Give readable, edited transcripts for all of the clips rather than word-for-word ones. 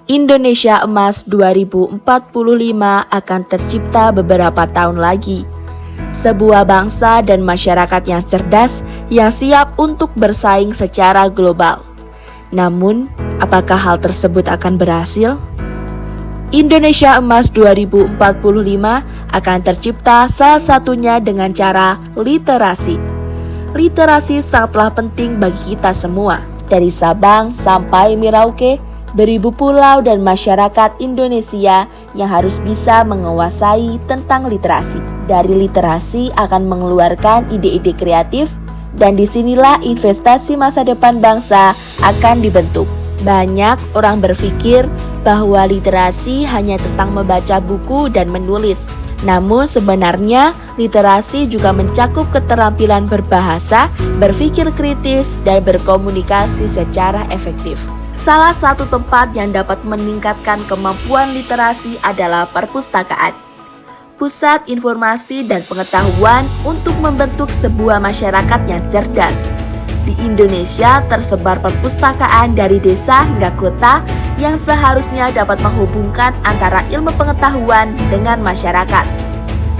Indonesia Emas 2045 akan tercipta beberapa tahun lagi. Sebuah bangsa dan masyarakat yang cerdas yang siap untuk bersaing secara global. Namun, apakah hal tersebut akan berhasil? Indonesia Emas 2045 akan tercipta salah satunya dengan cara literasi. Literasi sangatlah penting bagi kita semua, dari Sabang sampai Merauke, beribu pulau dan masyarakat Indonesia yang harus bisa menguasai tentang literasi. Dari literasi akan mengeluarkan ide-ide kreatif, dan disinilah investasi masa depan bangsa akan dibentuk. Banyak orang berpikir bahwa literasi hanya tentang membaca buku dan menulis. Namun sebenarnya literasi juga mencakup keterampilan berbahasa, berpikir kritis, dan berkomunikasi secara efektif. Salah satu tempat yang dapat meningkatkan kemampuan literasi adalah perpustakaan. Pusat informasi dan pengetahuan untuk membentuk sebuah masyarakat yang cerdas. Di Indonesia tersebar perpustakaan dari desa hingga kota yang seharusnya dapat menghubungkan antara ilmu pengetahuan dengan masyarakat.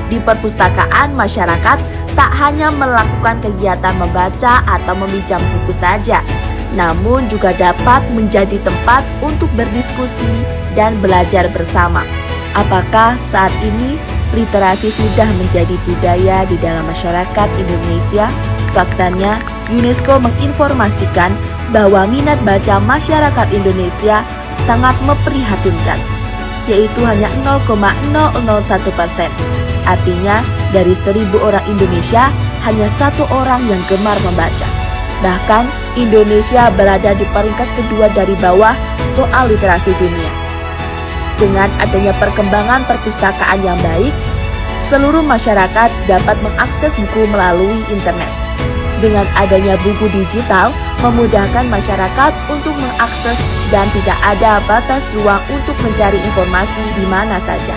Di perpustakaan, masyarakat tak hanya melakukan kegiatan membaca atau meminjam buku saja, namun juga dapat menjadi tempat untuk berdiskusi dan belajar bersama. Apakah saat ini literasi sudah menjadi budaya di dalam masyarakat Indonesia? Faktanya, UNESCO menginformasikan bahwa minat baca masyarakat Indonesia sangat memprihatinkan, yaitu hanya 0,001%. Artinya, dari 1.000 orang Indonesia, hanya 1 orang yang gemar membaca. Bahkan, Indonesia berada di peringkat kedua dari bawah soal literasi dunia. Dengan adanya perkembangan perpustakaan yang baik, seluruh masyarakat dapat mengakses buku melalui internet. Dengan adanya buku digital, memudahkan masyarakat untuk mengakses dan tidak ada batas ruang untuk mencari informasi di mana saja.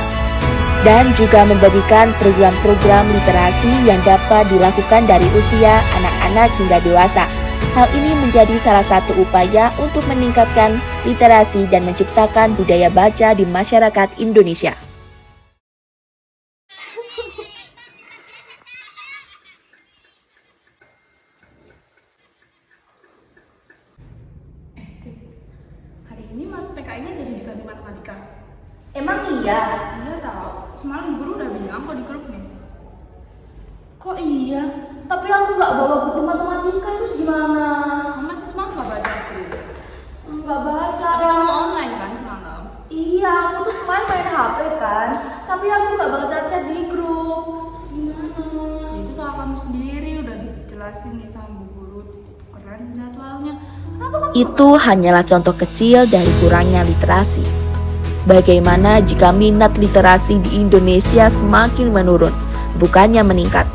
Dan juga memberikan program-program literasi yang dapat dilakukan dari usia anak-anak hingga dewasa. Hal ini menjadi salah satu upaya untuk meningkatkan literasi dan menciptakan budaya baca di masyarakat Indonesia. Hari ini PKI-nya jadi diganti matematika. Emang iya? Iya tahu. Semalam guru udah bilang kok di grupnya. Kok iya? Tapi aku nggak bawa buku matematika, terus gimana? Mama semalam nggak baca aku. Nggak baca. Tapi kamu online kan semalam? Iya, aku tuh semalam main HP kan. Tapi aku nggak baca chat di grup. Terus gimana? Ya itu salah kamu sendiri, udah dijelasin nih sama bu guru. Keren jadwalnya. Kenapa kamu Itu hanyalah contoh kecil dari kurangnya literasi. Bagaimana jika minat literasi di Indonesia semakin menurun, bukannya meningkat?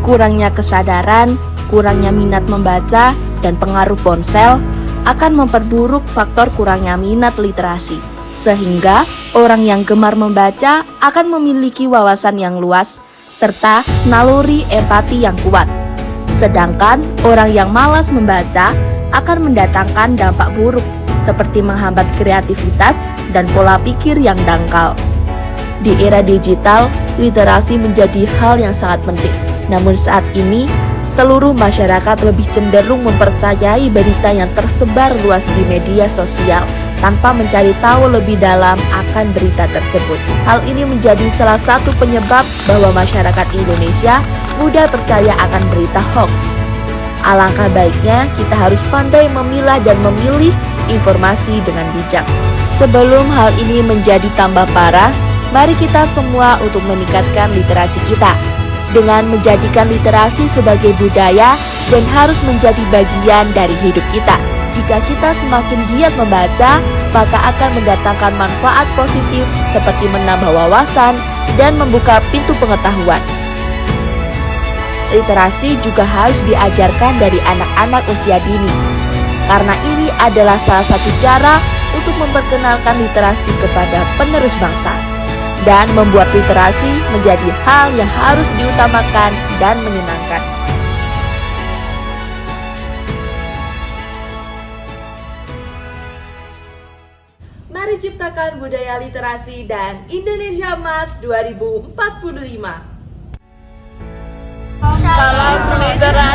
Kurangnya kesadaran, kurangnya minat membaca, dan pengaruh ponsel akan memperburuk faktor kurangnya minat literasi. Sehingga orang yang gemar membaca akan memiliki wawasan yang luas, serta naluri empati yang kuat. Sedangkan orang yang malas membaca akan mendatangkan dampak buruk, seperti menghambat kreativitas dan pola pikir yang dangkal. Di era digital, literasi menjadi hal yang sangat penting. Namun saat ini, seluruh masyarakat lebih cenderung mempercayai berita yang tersebar luas di media sosial tanpa mencari tahu lebih dalam akan berita tersebut. Hal ini menjadi salah satu penyebab bahwa masyarakat Indonesia mudah percaya akan berita hoax. Alangkah baiknya kita harus pandai memilah dan memilih informasi dengan bijak. Sebelum hal ini menjadi tambah parah, mari kita semua untuk meningkatkan literasi kita dengan menjadikan literasi sebagai budaya dan harus menjadi bagian dari hidup kita. Jika kita semakin giat membaca, maka akan mendatangkan manfaat positif seperti menambah wawasan dan membuka pintu pengetahuan. Literasi juga harus diajarkan dari anak-anak usia dini, karena ini adalah salah satu cara untuk memperkenalkan literasi kepada penerus bangsa dan membuat literasi menjadi hal yang harus diutamakan dan menyenangkan. Mari ciptakan budaya literasi dan Indonesia Emas 2045. Salam sejahtera.